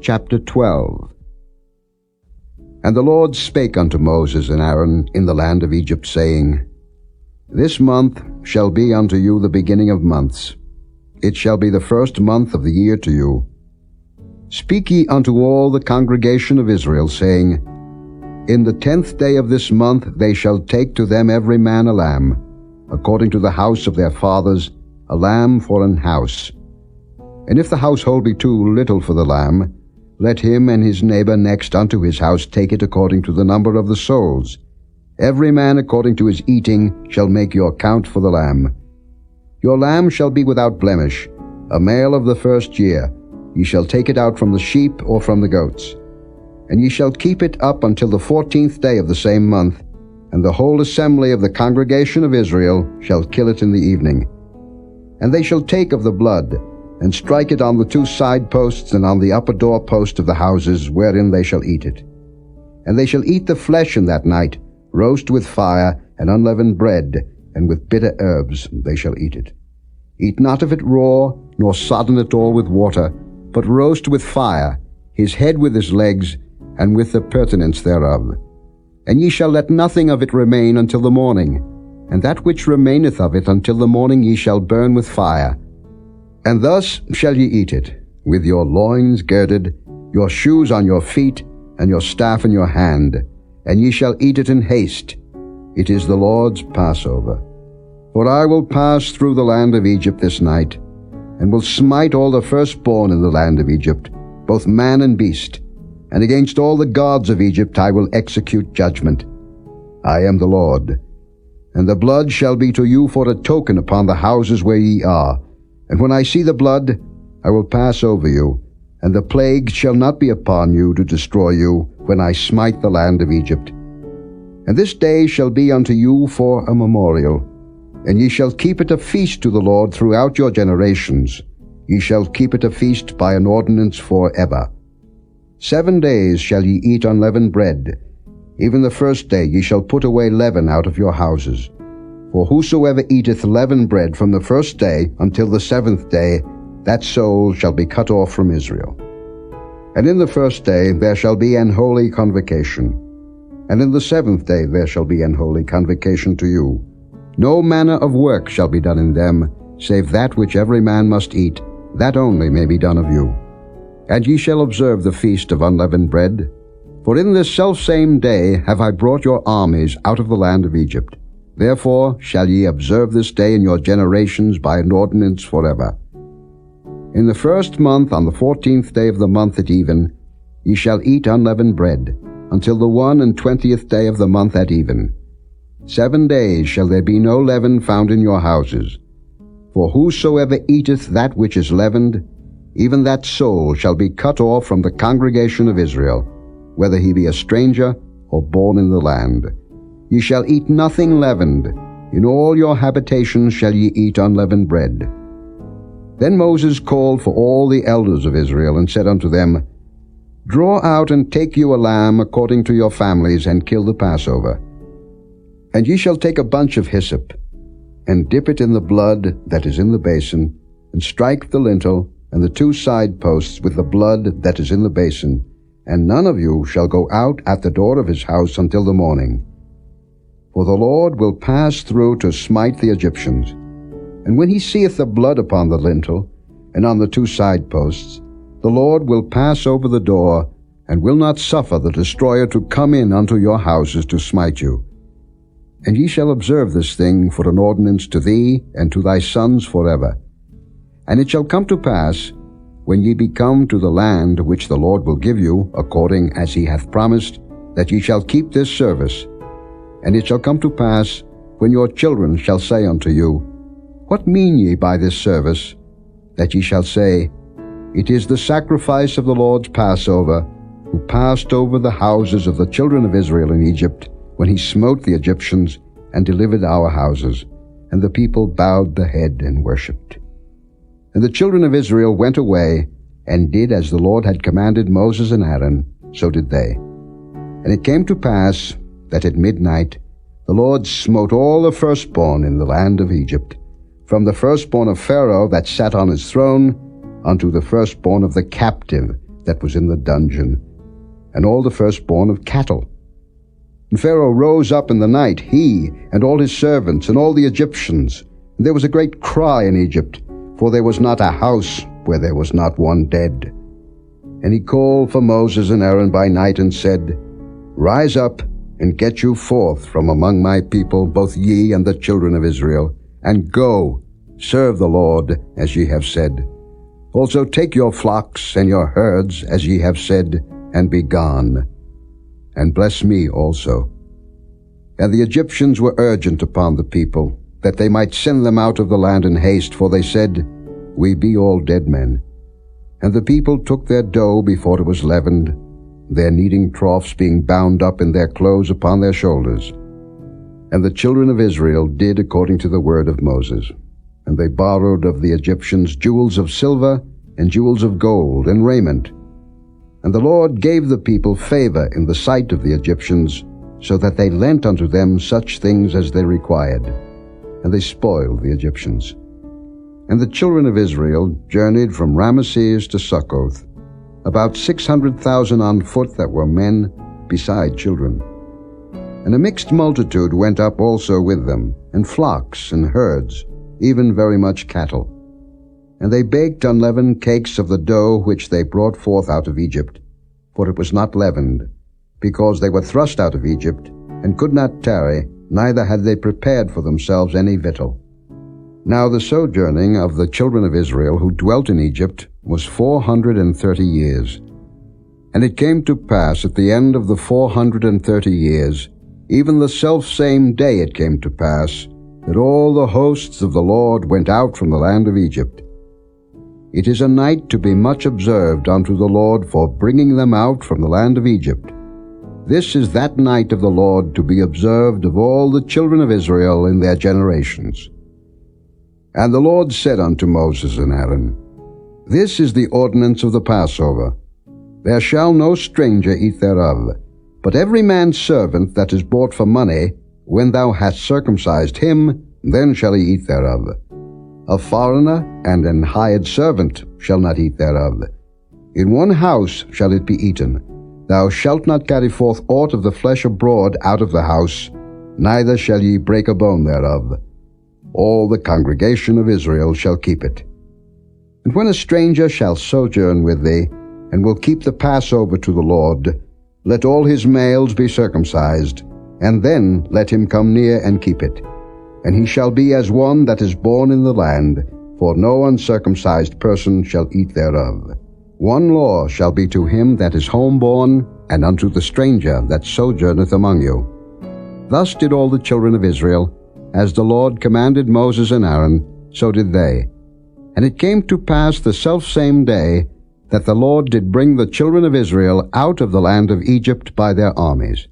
Chapter 12. And the Lord spake unto Moses and Aaron in the land of Egypt, saying, This month shall be unto you the beginning of months. It shall be the first month of the year to you. Speak ye unto all the congregation of Israel, saying, In the 10th day of this month they shall take to them every man a lamb, according to the house of their fathers, a lamb for an house. And if the household be too little for the lamb, let him and his neighbor next unto his house take it according to the number of the souls. Every man according to his eating shall make your count for the lamb. Your lamb shall be without blemish, a male of the first year. Ye shall take it out from the sheep or from the goats. And ye shall keep it up until the 14th day of the same month, and the whole assembly of the congregation of Israel shall kill it in the evening. And they shall take of the blood, and strike it on the 2 side posts and on the upper door post of the houses wherein they shall eat it. And they shall eat the flesh in that night, roast with fire, and unleavened bread, and with bitter herbs they shall eat it. Eat not of it raw, nor sodden it all with water, but roast with fire, his head with his legs, and with the purtenance thereof. And ye shall let nothing of it remain until the morning, and that which remaineth of it until the morning ye shall burn with fire. And thus shall ye eat it, with your loins girded, your shoes on your feet, and your staff in your hand, and ye shall eat it in haste. It is the Lord's Passover. For I will pass through the land of Egypt this night, and will smite all the firstborn in the land of Egypt, both man and beast, and against all the gods of Egypt I will execute judgment. I am the Lord. And the blood shall be to you for a token upon the houses where ye are. And when I see the blood, I will pass over you, and the plague shall not be upon you to destroy you when I smite the land of Egypt. And this day shall be unto you for a memorial, and ye shall keep it a feast to the Lord throughout your generations. Ye shall keep it a feast by an ordinance forever. 7 days shall ye eat unleavened bread. Even the first day ye shall put away leaven out of your houses. For whosoever eateth leavened bread from the first day until the 7th day, that soul shall be cut off from Israel. And in the first day there shall be an holy convocation, and in the 7th day there shall be an holy convocation to you. No manner of work shall be done in them, save that which every man must eat, that only may be done of you. And ye shall observe the feast of unleavened bread. For in this selfsame day have I brought your armies out of the land of Egypt. Therefore shall ye observe this day in your generations by an ordinance forever. In the 1st month, on the 14th day of the month at even, ye shall eat unleavened bread, until the 21st day of the month at even. 7 days shall there be no leaven found in your houses. For whosoever eateth that which is leavened, even that soul shall be cut off from the congregation of Israel, whether he be a stranger or born in the land. Ye shall eat nothing leavened. In all your habitations shall ye eat unleavened bread. Then Moses called for all the elders of Israel, and said unto them, Draw out and take you a lamb according to your families, and kill the Passover. And ye shall take a bunch of hyssop, and dip it in the blood that is in the basin, and strike the lintel and the 2 side posts with the blood that is in the basin, and none of you shall go out at the door of his house until the morning. For the Lord will pass through to smite the Egyptians. And when he seeth the blood upon the lintel, and on the 2 side posts, the Lord will pass over the door, and will not suffer the destroyer to come in unto your houses to smite you. And ye shall observe this thing for an ordinance to thee and to thy sons forever. And it shall come to pass, when ye be come to the land which the Lord will give you, according as he hath promised, that ye shall keep this service. And it shall come to pass, when your children shall say unto you, What mean ye by this service? That ye shall say, It is the sacrifice of the Lord's Passover, who passed over the houses of the children of Israel in Egypt, when he smote the Egyptians, and delivered our houses. And the people bowed the head and worshipped. And the children of Israel went away, and did as the Lord had commanded Moses and Aaron, so did they. And it came to pass, that at midnight the Lord smote all the firstborn in the land of Egypt, from the firstborn of Pharaoh that sat on his throne, unto the firstborn of the captive that was in the dungeon, and all the firstborn of cattle. And Pharaoh rose up in the night, he and all his servants and all the Egyptians. And there was a great cry in Egypt, for there was not a house where there was not one dead. And he called for Moses and Aaron by night, and said, Rise up, and get you forth from among my people, both ye and the children of Israel, and go, serve the Lord, as ye have said. Also take your flocks and your herds, as ye have said, and be gone. And bless me also. And the Egyptians were urgent upon the people, that they might send them out of the land in haste, for they said, We be all dead men. And the people took their dough before it was leavened, their kneading troughs being bound up in their clothes upon their shoulders. And the children of Israel did according to the word of Moses. And they borrowed of the Egyptians jewels of silver, and jewels of gold, and raiment. And the Lord gave the people favor in the sight of the Egyptians, so that they lent unto them such things as they required. And they spoiled the Egyptians. And the children of Israel journeyed from Ramesses to Succoth, about 600,000 on foot that were men, beside children. And a mixed multitude went up also with them, and flocks and herds, even very much cattle. And they baked unleavened cakes of the dough which they brought forth out of Egypt, for it was not leavened, because they were thrust out of Egypt, and could not tarry, neither had they prepared for themselves any victual. Now the sojourning of the children of Israel who dwelt in Egypt was 430 years. And it came to pass at the end of the 430 years, even the selfsame day it came to pass, that all the hosts of the Lord went out from the land of Egypt. It is a night to be much observed unto the Lord for bringing them out from the land of Egypt. This is that night of the Lord to be observed of all the children of Israel in their generations. And the Lord said unto Moses and Aaron, This is the ordinance of the Passover. There shall no stranger eat thereof, but every man's servant that is bought for money, when thou hast circumcised him, then shall he eat thereof. A foreigner and an hired servant shall not eat thereof. In one house shall it be eaten. Thou shalt not carry forth aught of the flesh abroad out of the house, neither shall ye break a bone thereof. All the congregation of Israel shall keep it. And when a stranger shall sojourn with thee, and will keep the Passover to the Lord, let all his males be circumcised, and then let him come near and keep it. And he shall be as one that is born in the land, for no uncircumcised person shall eat thereof. One law shall be to him that is homeborn, and unto the stranger that sojourneth among you. Thus did all the children of Israel, as the Lord commanded Moses and Aaron, so did they. And it came to pass the selfsame day, that the Lord did bring the children of Israel out of the land of Egypt by their armies.